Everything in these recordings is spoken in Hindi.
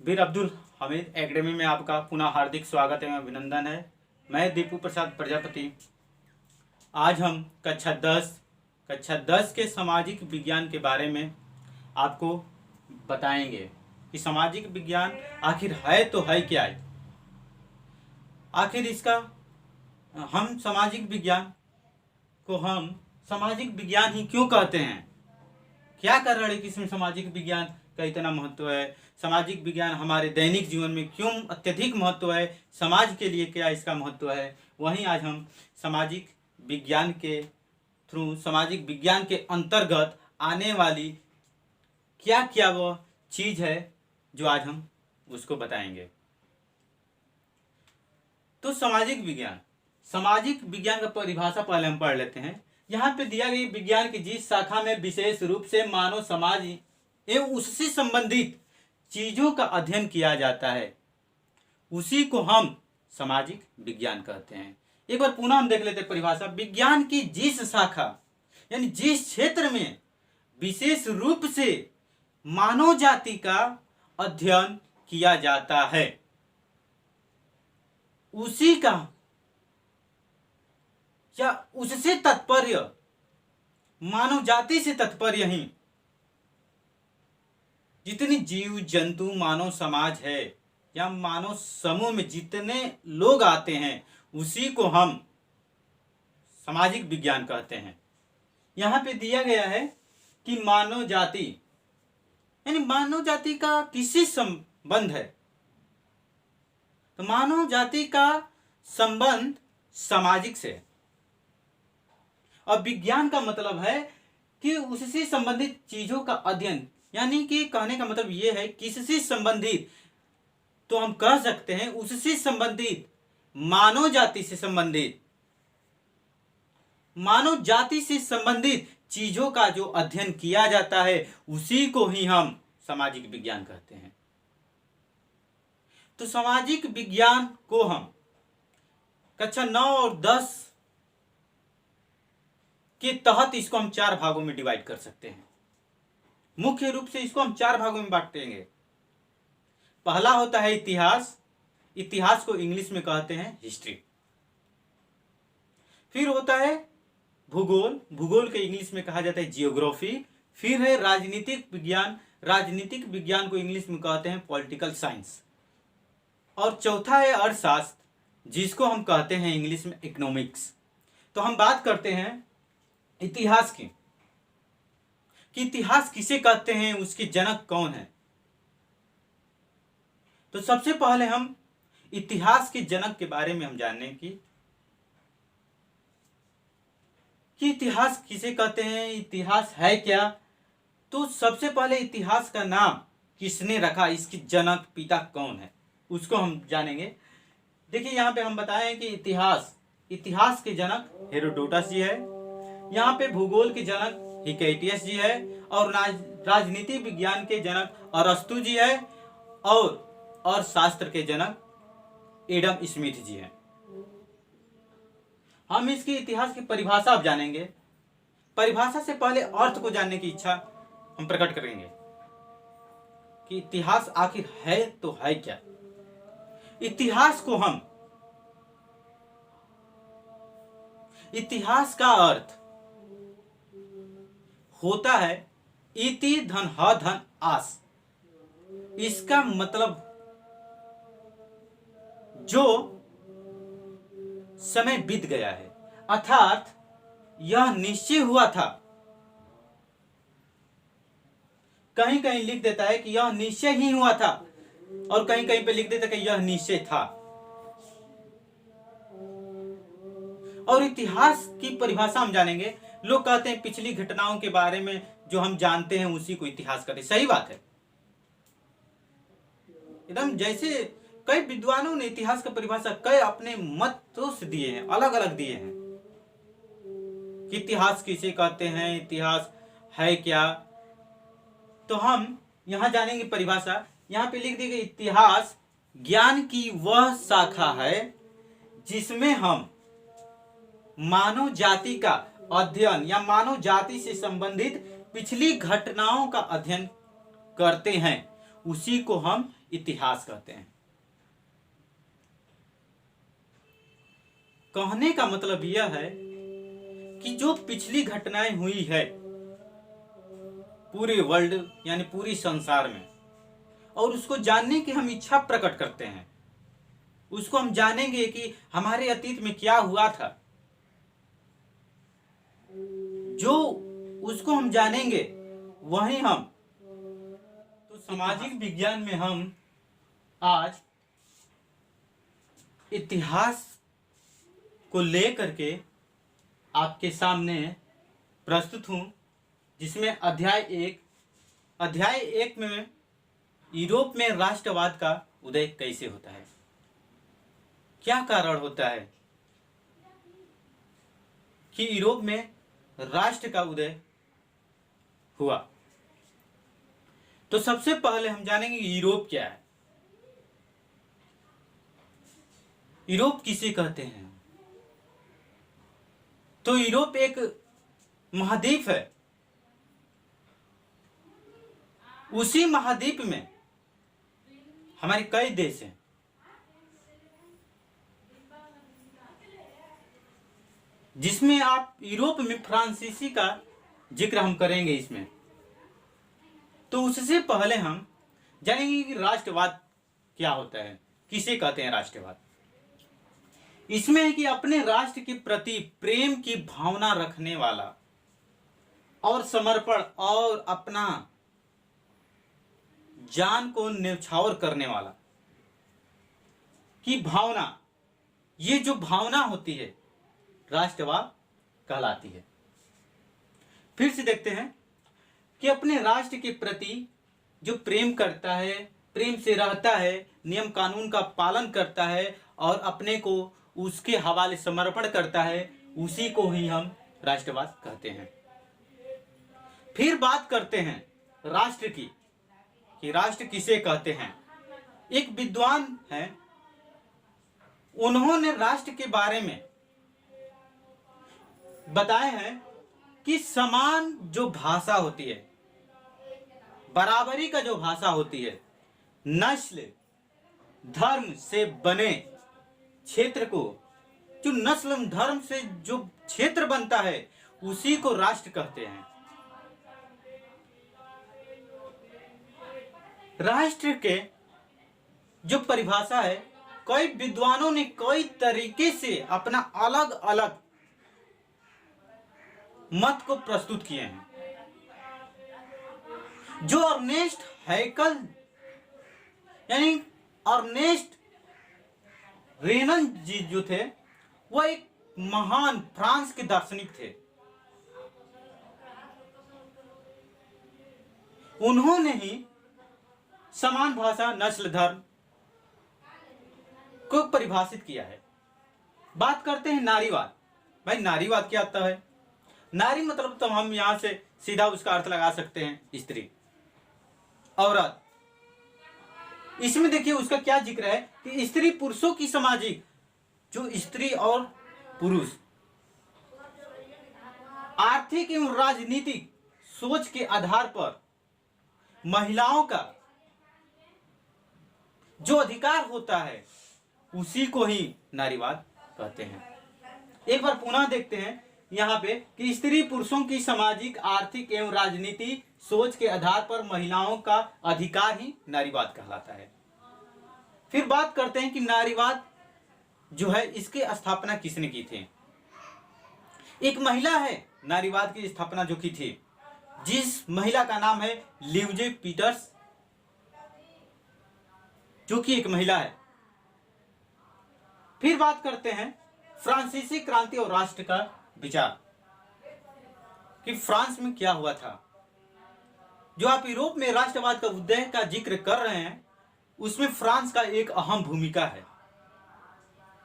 वीर अब्दुल हामिद एकेडमी में आपका पुनः हार्दिक स्वागत एवं अभिनंदन है। मैं दीपू प्रसाद प्रजापति। आज हम कक्षा 10 के सामाजिक विज्ञान के बारे में आपको बताएंगे कि सामाजिक विज्ञान आखिर है तो है क्या है। आखिर इसका हम सामाजिक विज्ञान ही क्यों कहते हैं, क्या कारण है कि इसमें सामाजिक विज्ञान का इतना महत्व है, सामाजिक विज्ञान हमारे दैनिक जीवन में क्यों अत्यधिक महत्व है, समाज के लिए क्या इसका महत्व है। वहीं आज हम सामाजिक विज्ञान के सामाजिक विज्ञान के अंतर्गत आने वाली क्या क्या वह चीज है जो आज हम उसको बताएंगे। तो सामाजिक विज्ञान का परिभाषा पहले हम पढ़ लेते हैं। यहाँ पे दिया गई विज्ञान की जिस शाखा में विशेष रूप से मानव समाज एवं उससे संबंधित चीजों का अध्ययन किया जाता है, उसी को हम सामाजिक विज्ञान कहते हैं। एक बार पुनः हम देख लेते हैं परिभाषा। विज्ञान की जिस शाखा यानी जिस क्षेत्र में विशेष रूप से मानव जाति का अध्ययन किया जाता है, उसी का या उससे तात्पर्य मानव जाति से तात्पर्य ही जितनी जीव जंतु मानव समाज है या मानव समूह में जितने लोग आते हैं, उसी को हम सामाजिक विज्ञान कहते हैं। यहाँ पे दिया गया है कि मानव जाति यानी मानव जाति का किससे संबंध है, तो मानव जाति का संबंध सामाजिक से है। और विज्ञान का मतलब है कि उससे संबंधित चीजों का अध्ययन, यानी कि कहने का मतलब यह है किससे संबंधित, तो हम कह सकते हैं उससे संबंधित मानव जाति से संबंधित चीजों का जो अध्ययन किया जाता है, उसी को ही हम सामाजिक विज्ञान कहते हैं। तो सामाजिक विज्ञान को हम कक्षा 9 और 10 के तहत इसको हम 4 भागों में डिवाइड कर सकते हैं। मुख्य रूप से इसको हम 4 भागों में बांट देंगे। पहला होता है इतिहास को इंग्लिश में कहते हैं हिस्ट्री। फिर होता है भूगोल के इंग्लिश में कहा जाता है जियोग्राफी। फिर है राजनीतिक विज्ञान को इंग्लिश में कहते हैं पॉलिटिकल साइंस। और चौथा है अर्थशास्त्र, जिसको हम कहते हैं इंग्लिश में इकोनॉमिक्स। तो हम बात करते हैं इतिहास की, कि इतिहास किसे कहते हैं, उसके जनक कौन है। तो सबसे पहले हम इतिहास के जनक के बारे में हम जानने कि इतिहास किसे कहते हैं, इतिहास है क्या। तो सबसे पहले इतिहास का नाम किसने रखा, इसकी जनक पिता कौन है, उसको हम जानेंगे। देखिए यहाँ पे हम बताएं कि इतिहास के जनक हेरोडोटस जी है। यहाँ पे भूगोल के जनक हिकेटियस जी है। और राजनीति विज्ञान के जनक अरस्तु जी है। और शास्त्र के जनक एडम स्मिथ जी हैं। हम इसकी इतिहास की परिभाषा अब जानेंगे। परिभाषा से पहले अर्थ को जानने की इच्छा हम प्रकट करेंगे कि इतिहास आखिर है तो है क्या। इतिहास का अर्थ होता है इति धन ह धन आस। इसका मतलब जो समय बीत गया है, अर्थात यह निश्चय हुआ था। कहीं कहीं लिख देता है कि यह निश्चय ही हुआ था, और कहीं कहीं पे लिख देता है कि यह निश्चय था। और इतिहास की परिभाषा हम जानेंगे। लोग कहते हैं पिछली घटनाओं के बारे में जो हम जानते हैं उसी को इतिहास कहते हैं। सही बात है, एकदम जैसे कई विद्वानों ने इतिहास का परिभाषा कई अपने मतों से दिए हैं, अलग अलग दिए हैं कि इतिहास किसे कहते हैं, इतिहास है क्या। तो हम यहां जानेंगे परिभाषा। यहां पे लिख दी गई इतिहास ज्ञान की वह शाखा है जिसमें हम मानव जाति का अध्ययन या मानव जाति से संबंधित पिछली घटनाओं का अध्ययन करते हैं, उसी को हम इतिहास कहते हैं। कहने का मतलब यह है कि जो पिछली घटनाएं हुई है पूरे वर्ल्ड यानी पूरी संसार में, और उसको जानने की हम इच्छा प्रकट करते हैं, उसको हम जानेंगे कि हमारे अतीत में क्या हुआ था, जो उसको हम जानेंगे वही हम। तो सामाजिक विज्ञान में हम आज इतिहास को लेकर के आपके सामने प्रस्तुत हूं, जिसमें अध्याय एक में यूरोप में राष्ट्रवाद का उदय कैसे होता है, क्या कारण होता है कि यूरोप में राष्ट्र का उदय हुआ। तो सबसे पहले हम जानेंगे यूरोप क्या है। यूरोप किसे कहते हैं? तो यूरोप एक महाद्वीप है। उसी महाद्वीप में हमारे कई देश हैं। जिसमें आप यूरोप में फ्रांसीसी का जिक्र हम करेंगे इसमें। तो उससे पहले हम जानेंगे कि राष्ट्रवाद क्या होता है, किसे कहते हैं राष्ट्रवाद। इसमें है कि अपने राष्ट्र के प्रति प्रेम की भावना रखने वाला और समर्पण और अपना जान को न्यौछावर करने वाला की भावना, ये जो भावना होती है राष्ट्रवाद कहलाती है। फिर से देखते हैं कि अपने राष्ट्र के प्रति जो प्रेम करता है, प्रेम से रहता है, नियम कानून का पालन करता है और अपने को उसके हवाले समर्पण करता है, उसी को ही हम राष्ट्रवाद कहते हैं। फिर बात करते हैं राष्ट्र की, कि राष्ट्र किसे कहते हैं। एक विद्वान है, उन्होंने राष्ट्र के बारे में बताए हैं कि समान जो भाषा होती है, बराबरी का जो भाषा होती है, नस्ल धर्म से बने क्षेत्र को, जो नस्ल धर्म से जो क्षेत्र बनता है उसी को राष्ट्र कहते हैं। राष्ट्र के जो परिभाषा है, कई विद्वानों ने कई तरीके से अपना अलग अलग मत को प्रस्तुत किए हैं। जो अर्नेस्ट हैकल यानी अर्नेस्ट रेनन जी जो थे, वह एक महान फ्रांस के दार्शनिक थे। उन्होंने ही समान भाषा नस्ल धर्म को परिभाषित किया है। बात करते हैं नारीवाद। भाई नारीवाद क्या होता है? नारी मतलब तो हम यहां से सीधा उसका अर्थ लगा सकते हैं स्त्री, औरत। इसमें देखिए उसका क्या जिक्र है कि स्त्री पुरुषों की सामाजिक, जो स्त्री और पुरुष आर्थिक एवं राजनीतिक सोच के आधार पर महिलाओं का जो अधिकार होता है उसी को ही नारीवाद कहते हैं। एक बार पुनः देखते हैं यहाँ पे कि स्त्री पुरुषों की सामाजिक, आर्थिक एवं राजनीतिक सोच के आधार पर महिलाओं का अधिकार ही नारीवाद कहलाता है। फिर बात करते हैं कि नारीवाद जो है इसकी स्थापना किसने की थी। एक महिला है नारीवाद की स्थापना जो की थी, जिस महिला का नाम है ल्यूजे पीटर्स, जो कि एक महिला है। फिर बात करते हैं फ्रांसीसी क्रांति और राष्ट्र का विचार, कि फ्रांस में क्या हुआ था। जो आप यूरोप में राष्ट्रवाद का उदय का जिक्र कर रहे हैं, उसमें फ्रांस का एक अहम भूमिका है।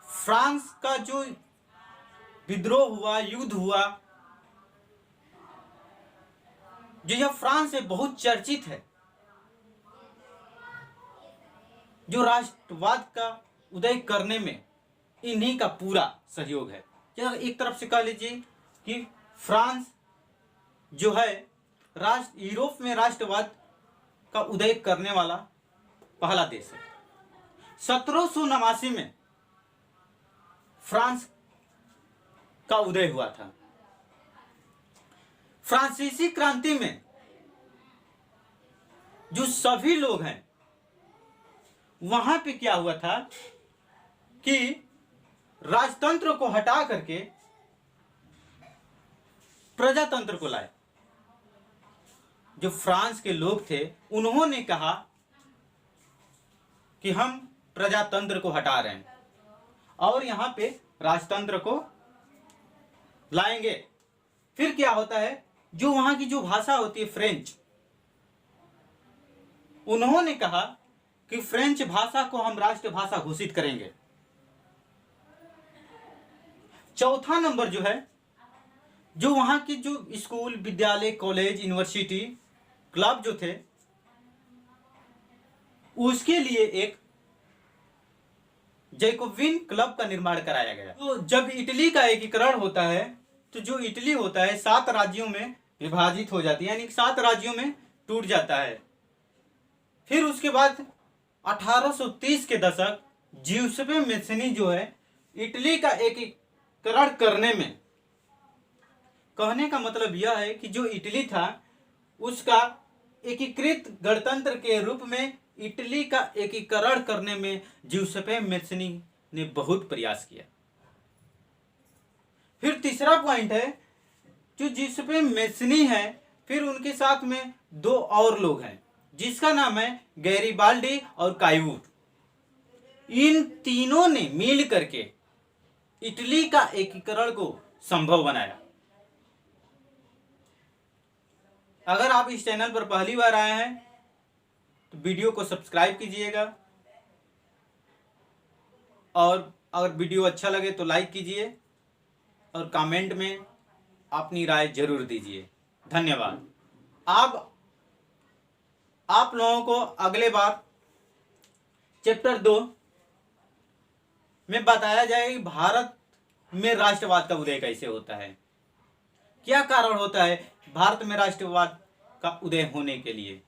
फ्रांस का जो विद्रोह हुआ, युद्ध हुआ, जो यह फ्रांस में बहुत चर्चित है, जो राष्ट्रवाद का उदय करने में इन्हीं का पूरा सहयोग है। या एक तरफ से कह लीजिए कि फ्रांस जो है यूरोप में राष्ट्रवाद का उदय करने वाला पहला देश है। 1789 में फ्रांस का उदय हुआ था। फ्रांसीसी क्रांति में जो सभी लोग हैं, वहां पे क्या हुआ था कि राजतंत्र को हटा करके प्रजातंत्र को लाए। जो फ्रांस के लोग थे उन्होंने कहा कि हम प्रजातंत्र को हटा रहे हैं और यहां पे राजतंत्र को लाएंगे। फिर क्या होता है, जो वहां की जो भाषा होती है फ्रेंच, उन्होंने कहा कि फ्रेंच भाषा को हम राष्ट्रभाषा घोषित करेंगे। चौथा नंबर जो है, जो वहां की जो स्कूल, विद्यालय, कॉलेज, यूनिवर्सिटी, क्लब जो थे, उसके लिए एक जैकोबिन क्लब का निर्माण कराया गया। तो जब इटली का एकीकरण होता है तो जो इटली होता है 7 राज्यों में विभाजित हो जाती है, यानी 7 राज्यों में टूट जाता है। फिर उसके बाद 1830 के दशक ज्यूसेppe मैज़नी जो है इटली का एकीकरण करने में, कहने का मतलब यह है कि जो इटली था उसका एकीकृत गणतंत्र के रूप में इटली का एकीकरण करने में ज्यूसेppe मैज़नी ने बहुत प्रयास किया। फिर तीसरा पॉइंट है, जो ज्यूसेppe मैज़नी है, फिर उनके साथ में 2 और लोग हैं जिसका नाम है गैरिबाल्डी और काइवूट। इन तीनों ने मिल करके इटली का एकीकरण को संभव बनाया। अगर आप इस चैनल पर पहली बार आए हैं तो वीडियो को सब्सक्राइब कीजिएगा और अगर वीडियो अच्छा लगे तो लाइक कीजिए और कमेंट में अपनी राय जरूर दीजिए। धन्यवाद। आप लोगों को अगले बार चैप्टर 2 में बताया जाएगा कि भारत में राष्ट्रवाद का उदय कैसे होता है, क्या कारण होता है भारत में राष्ट्रवाद का उदय होने के लिए।